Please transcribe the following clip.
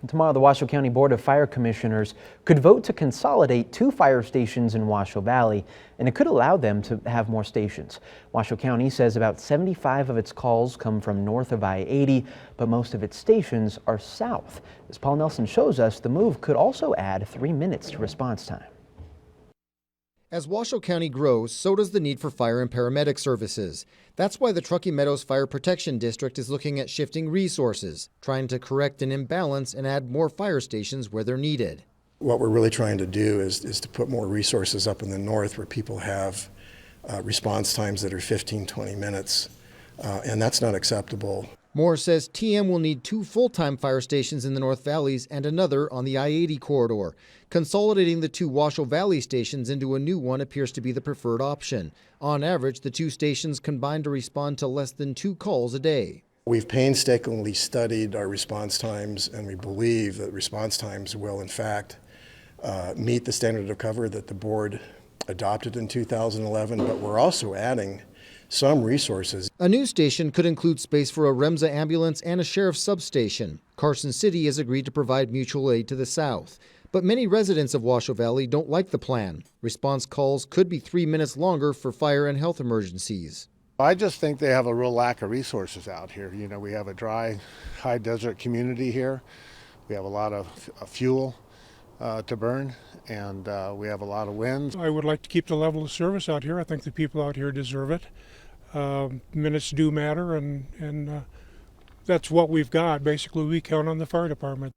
Tomorrow, the Washoe County Board of Fire Commissioners could vote to consolidate 2 fire stations in Washoe Valley, and it could allow them to have more stations. Washoe County says about 75 of its calls come from north of I-80, but most of its stations are south. As Paul Nelson shows us, the move could also add 3 minutes to response time. As Washoe County grows, so does the need for fire and paramedic services. That's why the Truckee Meadows Fire Protection District is looking at shifting resources, trying to correct an imbalance and add more fire stations where they're needed. What we're really trying to do is to put more resources up in the north where people have response times that are 15-20 minutes, and that's not acceptable. Moore says TM will need 2 full-time fire stations in the North Valleys and another on the I-80 corridor. Consolidating the 2 Washoe Valley stations into a new one appears to be the preferred option. On average, the 2 stations combine to respond to less than 2 calls a day. We've painstakingly studied our response times, and we believe that response times will, in fact, meet the standard of cover that the board adopted in 2011, but we're also adding some resources. A new station could include space for a REMSA ambulance and a sheriff's substation. Carson City has agreed to provide mutual aid to the south. But many residents of Washoe Valley don't like the plan. Response calls could be 3 minutes longer for fire and health emergencies. I just think they have a real lack of resources out here. You know, we have a dry, high desert community here. We have a lot of fuel to burn, and we have a lot of winds. I would like to keep the level of service out here. I think the people out here deserve it. Minutes do matter, and that's what we've got. Basically, we count on the fire department.